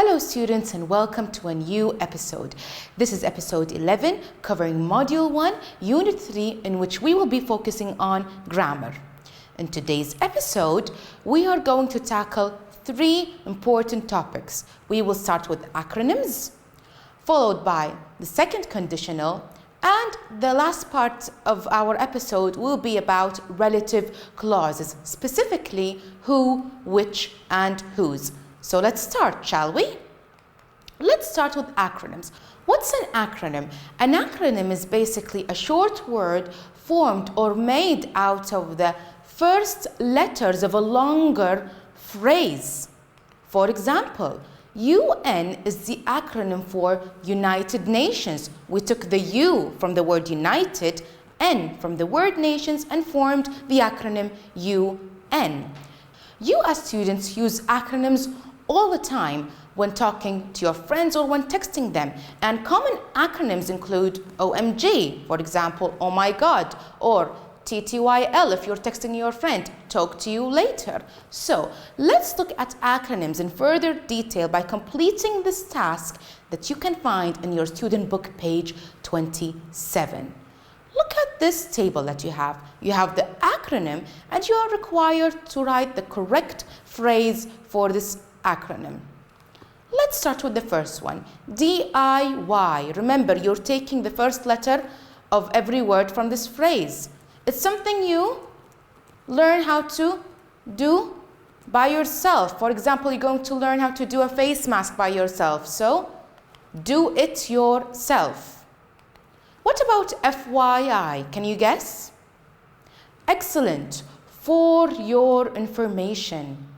Hello students and welcome to a new episode. This is episode 11 covering module 1, unit 3 in which we will be focusing on grammar. In today's episode, we are going to tackle 3 important topics. We will start with acronyms, followed by the second conditional, and the last part of our episode will be about relative clauses, specifically who, which, and whose. So let's start, shall we? Let's start with acronyms. What's an acronym? An acronym is basically a short word formed or made out of the first letters of a longer phrase. For example, UN is the acronym for United Nations. We took the U from the word United, N from the word Nations, and formed the acronym UN. You as students use acronyms all the time when talking to your friends or when texting them. And common acronyms include OMG, for example, oh my God, or TTYL if you're texting your friend, talk to you later. So let's look at acronyms in further detail by completing this task that you can find in your student book page 27. Look at this table that you have. You have the acronym and you are required to write the correct phrase for this acronym. Let's start with the first one, DIY. Remember, you're taking the first letter of every word from this phrase. It's something you learn how to do by yourself. For example, you're going to learn how to do a face mask by yourself. So, do it yourself. What about FYI? Can you guess? Excellent. For your information.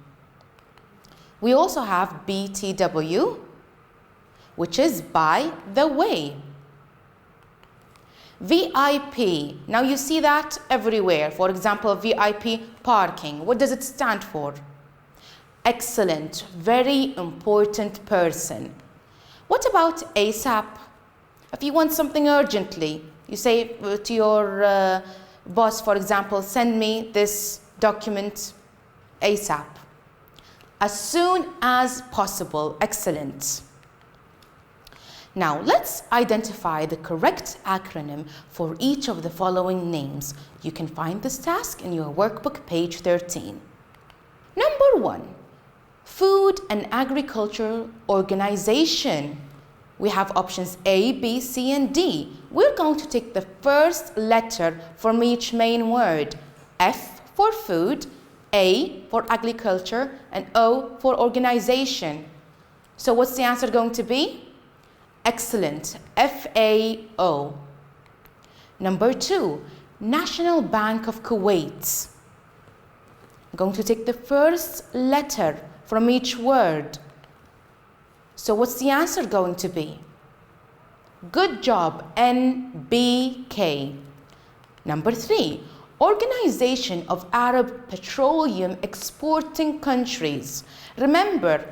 We also have BTW, which is by the way. VIP. Now you see that everywhere. For example, VIP parking. What does it stand for? Excellent. Very important person. What about ASAP? If you want something urgently, you say to your boss, for example, send me this document ASAP. As soon as possible. Excellent. Now let's identify the correct acronym for each of the following names. You can find this task in your workbook page 13. Number 1, Food and Agriculture Organization. We have options A, B, C, and D. We're going to take the first letter from each main word. F for food, A for agriculture, and O for organization. So what's the answer going to be? Excellent. FAO. Number 2, National Bank of Kuwait. I'm going to take the first letter from each word. So what's the answer going to be? Good job. NBK. Number 3, Organization of Arab Petroleum Exporting Countries. Remember,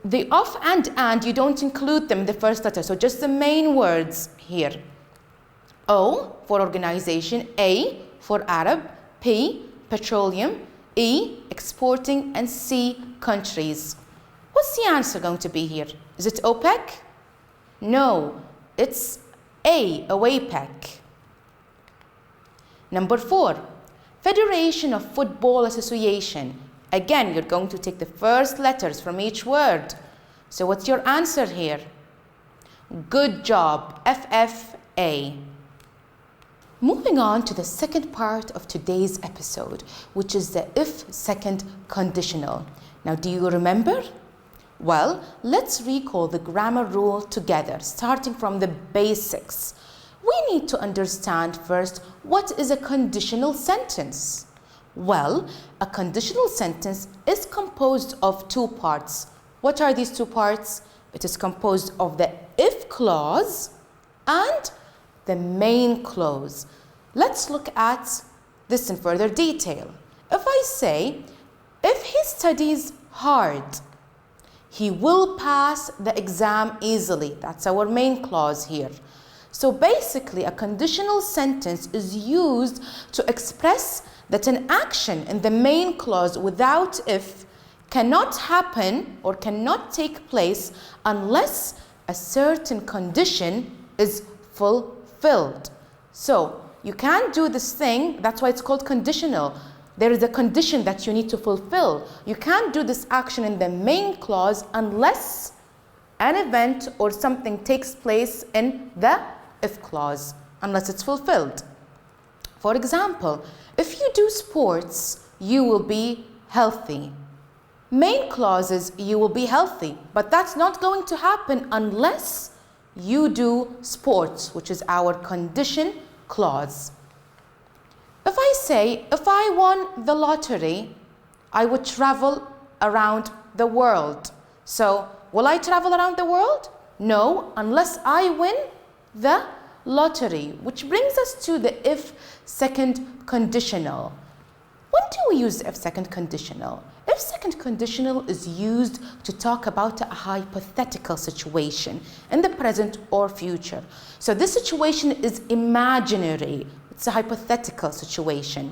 the of and you don't include them in the first letter, so just the main words here. O for organization, A for Arab, P petroleum, E exporting, and C countries. What's the answer going to be here? Is it OPEC? No, it's A, AWAPEC. Number 4, Federation of Football Association. Again, you're going to take the first letters from each word. So what's your answer here? Good job. FFA. Moving on to the second part of today's episode, which is the if second conditional. Now, do you remember? Well, let's recall the grammar rule together, starting from the basics. We need to understand first what is a conditional sentence. Well, a conditional sentence is composed of 2 parts. What are these 2 parts? It is composed of the if clause and the main clause. Let's look at this in further detail. If I say, if he studies hard, he will pass the exam easily. That's our main clause here. So basically, a conditional sentence is used to express that an action in the main clause without if cannot happen or cannot take place unless a certain condition is fulfilled. So you can't do this thing, that's why it's called conditional. There is a condition that you need to fulfill. You can't do this action in the main clause unless an event or something takes place in the if clause, unless it's fulfilled. For example, if you do sports, you will be healthy. Main clause is you will be healthy, but that's not going to happen unless you do sports, which is our condition clause. If I say, if I won the lottery, I would travel around the world. So, will I travel around the world? No, unless I win the lottery, which brings us to the if second conditional. When do we use if second conditional? If second conditional is used to talk about a hypothetical situation in the present or future. So this situation is imaginary. It's a hypothetical situation.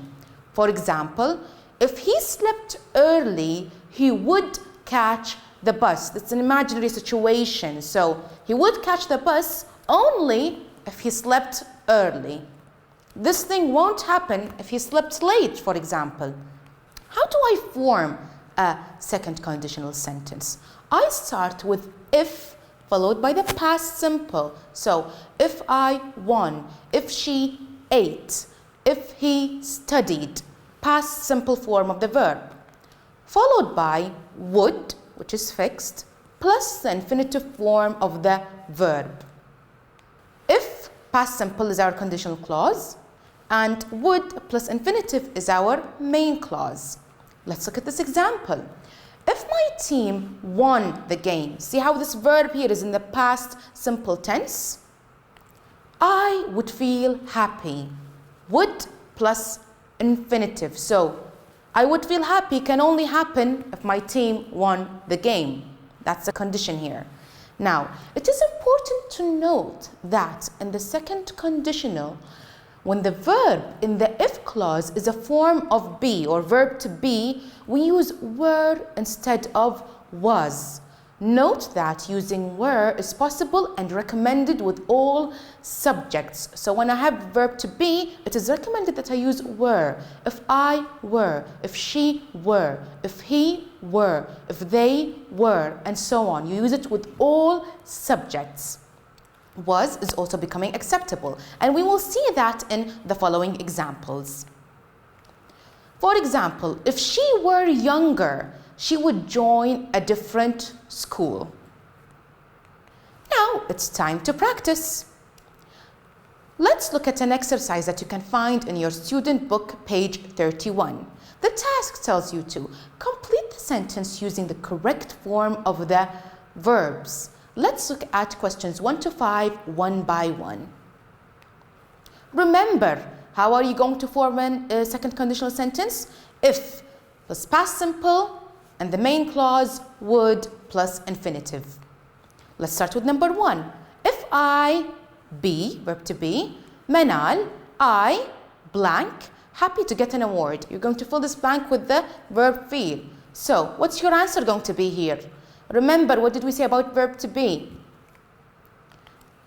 For example, if he slept early, he would catch the bus. That's an imaginary situation. So he would catch the bus only if he slept early. This thing won't happen if he slept late, for example. How do I form a second conditional sentence? I start with if followed by the past simple. So if I won, if she ate, if he studied, past simple form of the verb, followed by would, which is fixed, plus the infinitive form of the verb. If past simple is our conditional clause, and would plus infinitive is our main clause. Let's look at this example. If my team won the game, see how this verb here is in the past simple tense? I would feel happy. Would plus infinitive. So, I would feel happy can only happen if my team won the game. That's the condition here. Now, it is important to note that in the second conditional, when the verb in the if clause is a form of be or verb to be, we use were instead of was. Note that using were is possible and recommended with all subjects. So when I have verb to be, it is recommended that I use were. If I were, if she were, if he were, if they were, and so on. You use it with all subjects. Was is also becoming acceptable, and we will see that in the following examples. For example, if she were younger, she would join a different school. Now it's time to practice. Let's look at an exercise that you can find in your student book, page 31. The task tells you to complete the sentence using the correct form of the verbs. Let's look at questions 1 to 5, one by one. Remember, how are you going to form a second conditional sentence? If plus past simple and the main clause would plus infinitive. Let's start with number 1. If I be, verb to be, Manal, I, blank, happy to get an award. You're going to fill this blank with the verb feel. So, what's your answer going to be here? Remember, what did we say about verb to be?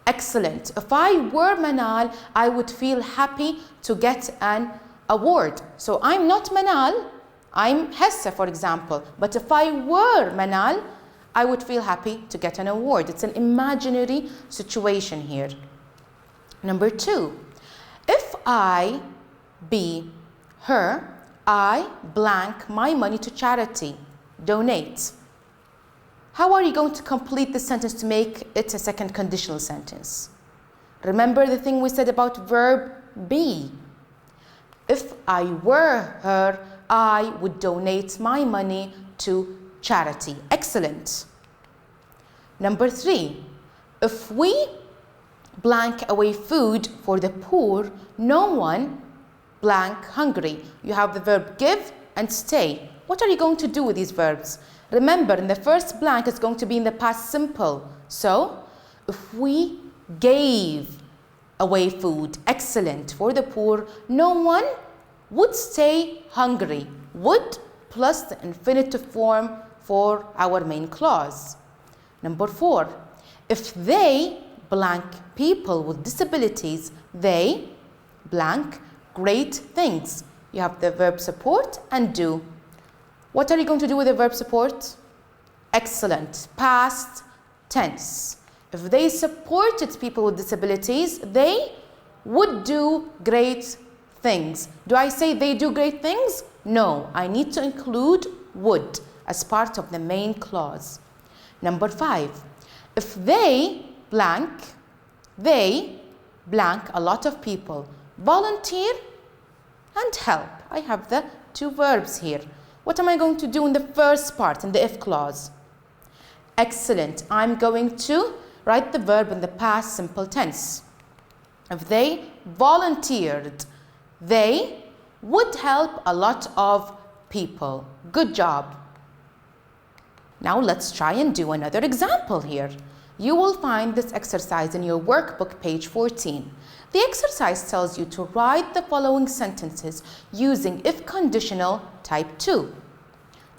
Excellent. If I were Manal, I would feel happy to get an award. So I'm not Manal, I'm Hesse, for example. But if I were Manal, I would feel happy to get an award. It's an imaginary situation here. Number 2. If I be her, I blank my money to charity. Donate. How are you going to complete the sentence to make it a second conditional sentence? Remember the thing we said about verb be. If I were her, I would donate my money to charity. Excellent. Number 3. If we blank away food for the poor, no one blank hungry. You have the verb give and stay. What are you going to do with these verbs? Remember, in the first blank, it's going to be in the past simple. So, if we gave away food, excellent, for the poor, no one would stay hungry. Would plus the infinitive form for our main clause. Number 4, if they blank people with disabilities, they blank great things. You have the verb support and do. What are you going to do with the verb support? Excellent, past tense. If they supported people with disabilities, they would do great things. Do I say they do great things? No, I need to include would as part of the main clause. Number 5, if they blank a lot of people, volunteer and help. I have the two verbs here. What am I going to do in the first part, in the if clause? Excellent, I'm going to write the verb in the past simple tense. If they volunteered, they would help a lot of people. Good job. Now let's try and do another example here. You will find this exercise in your workbook, page 14. The exercise tells you to write the following sentences using if conditional type 2.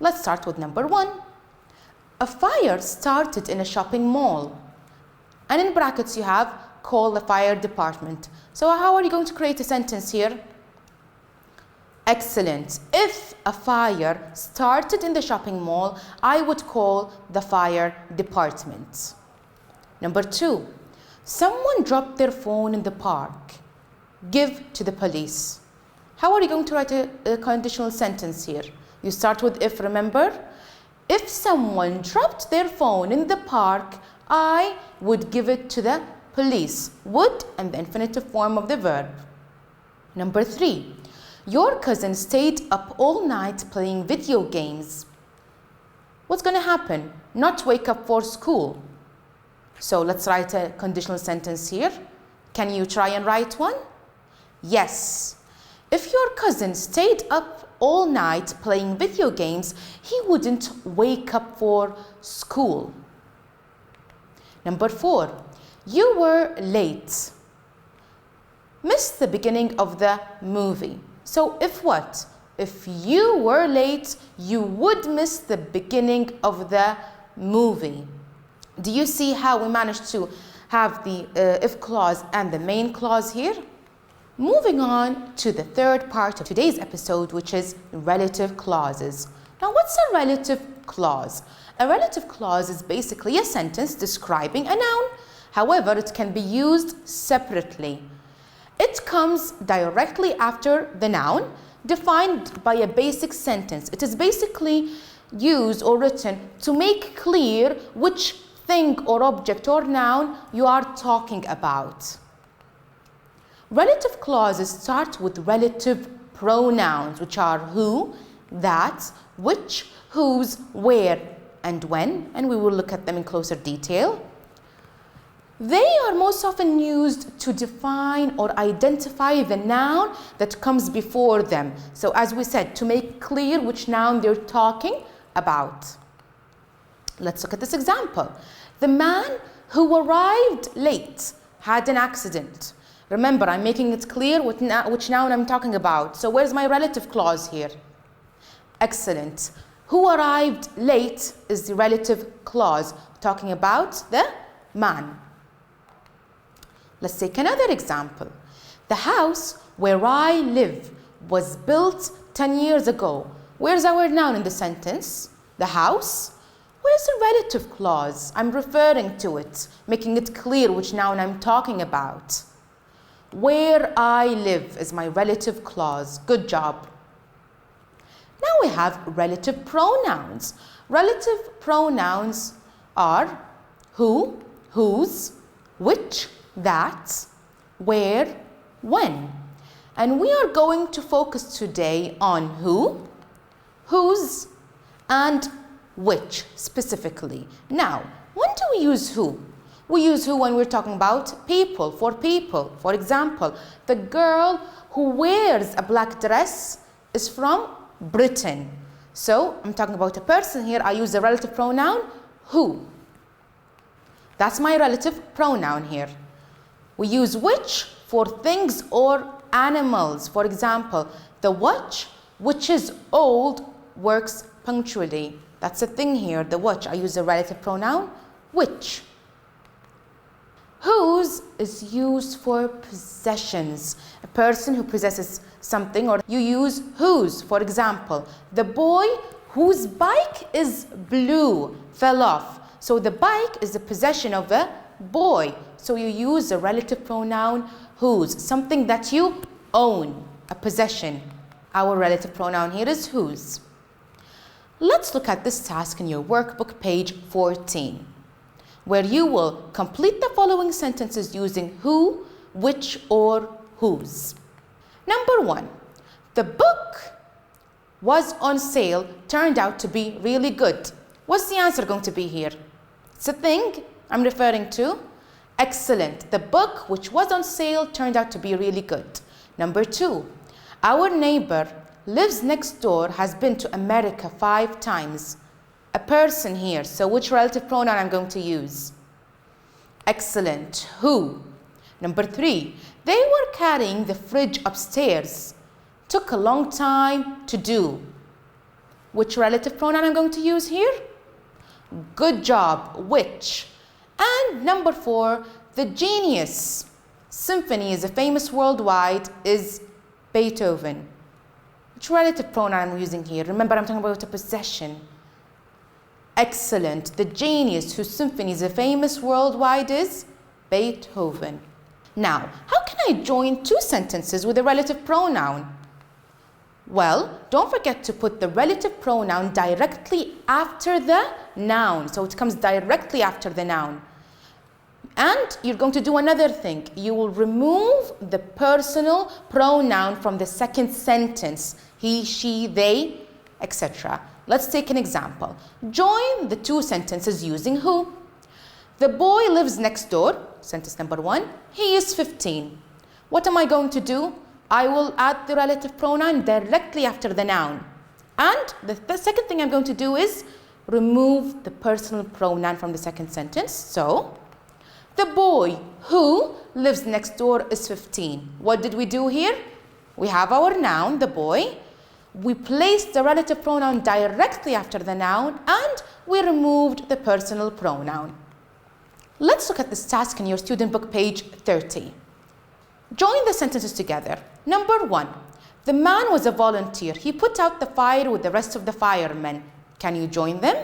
Let's start with number 1. A fire started in a shopping mall. And in brackets you have call the fire department. So how are you going to create a sentence here? Excellent. If a fire started in the shopping mall, I would call the fire department. Number 2. Someone dropped their phone in the park. Give to the police. How are you going to write a conditional sentence here? You start with if, remember? If someone dropped their phone in the park, I would give it to the police. Would and the infinitive form of the verb. Number 3. Your cousin stayed up all night playing video games. What's going to happen? Not wake up for school. So let's write a conditional sentence here. Can you try and write one? Yes. If your cousin stayed up all night playing video games, he wouldn't wake up for school. Number 4. You were late. Missed the beginning of the movie. So if what? If you were late, you would miss the beginning of the movie. Do you see how we managed to have the if clause and the main clause here? Moving on to the third part of today's episode, which is relative clauses. Now, what's a relative clause? A relative clause is basically a sentence describing a noun. However, it can be used separately. It comes directly after the noun, defined by a basic sentence. It is basically used or written to make clear which thing or object or noun you are talking about. Relative clauses start with relative pronouns, which are who, that, which, whose, where, and when, and we will look at them in closer detail. They are most often used to define or identify the noun that comes before them. So as we said, to make clear which noun they're talking about. Let's look at this example. The man who arrived late had an accident. Remember, I'm making it clear which noun I'm talking about. So where's my relative clause here? Excellent. Who arrived late is the relative clause, talking about the man. Let's take another example. The house where I live was built 10 years ago. Where's our noun in the sentence? The house. Where's the relative clause? I'm referring to it, making it clear which noun I'm talking about. Where I live is my relative clause. Good job. Now we have relative pronouns. Relative pronouns are who, whose, which, that, where, when. And we are going to focus today on who, whose, and which specifically. Now, when do we use who? We use who when we're talking about people, for people. For example, the girl who wears a black dress is from Britain. So I'm talking about a person here. I use the relative pronoun who. That's my relative pronoun here. We use which for things or animals. For example, the watch, which is old, works punctually. That's the thing here, the which. I use a relative pronoun, which. Whose is used for possessions. A person who possesses something, or you use whose. For example, the boy whose bike is blue fell off. So the bike is the possession of a boy. So you use a relative pronoun whose, something that you own, a possession. Our relative pronoun here is whose. Let's look at this task in your workbook, page 14, where you will complete the following sentences using who, which, or whose. Number 1, the book was on sale, turned out to be really good. What's the answer going to be here? It's a thing I'm referring to. Excellent. The book which was on sale turned out to be really good. Number 2, our neighbor lives next door, has been to America 5 times. A person here, so which relative pronoun I'm going to use? Excellent. Who? Number 3, they were carrying the fridge upstairs. Took a long time to do. Which relative pronoun I'm going to use here? Good job. Which? And number 4, the genius. Symphony is a famous worldwide, is Beethoven. Which relative pronoun I'm using here? Remember, I'm talking about a possession. Excellent. The genius whose symphony is a famous worldwide is Beethoven. Now, how can I join 2 sentences with a relative pronoun? Well, don't forget to put the relative pronoun directly after the noun. So it comes directly after the noun. And you're going to do another thing. You will remove the personal pronoun from the second sentence. He, she, they, etc. Let's take an example. Join the 2 sentences using who. The boy lives next door, sentence number 1. He is 15. What am I going to do? I will add the relative pronoun directly after the noun. And the second thing I'm going to do is remove the personal pronoun from the second sentence. So, the boy who lives next door is 15. What did we do here? We have our noun, the boy. We placed the relative pronoun directly after the noun and we removed the personal pronoun. Let's look at this task in your student book, page 30. Join the sentences together. Number 1, the man was a volunteer. He put out the fire with the rest of the firemen. Can you join them?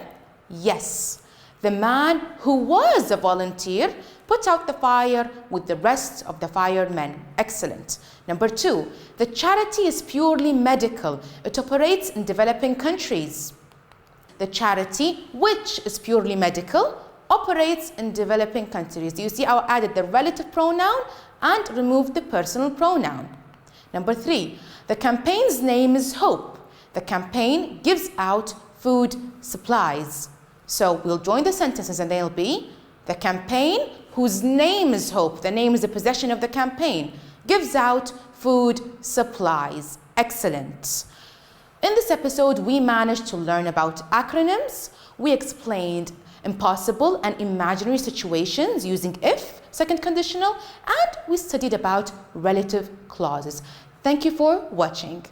Yes. The man who was a volunteer put out the fire with the rest of the firemen. Excellent. Number 2, the charity is purely medical. It operates in developing countries. The charity, which is purely medical, operates in developing countries. Do you see I added the relative pronoun and removed the personal pronoun? Number 3, the campaign's name is Hope. The campaign gives out food supplies. So we'll join the sentences and they'll be the campaign whose name is Hope. The name is the possession of the campaign. Gives out food supplies. Excellent. In this episode, we managed to learn about acronyms. We explained impossible and imaginary situations using if, second conditional, and we studied about relative clauses. Thank you for watching.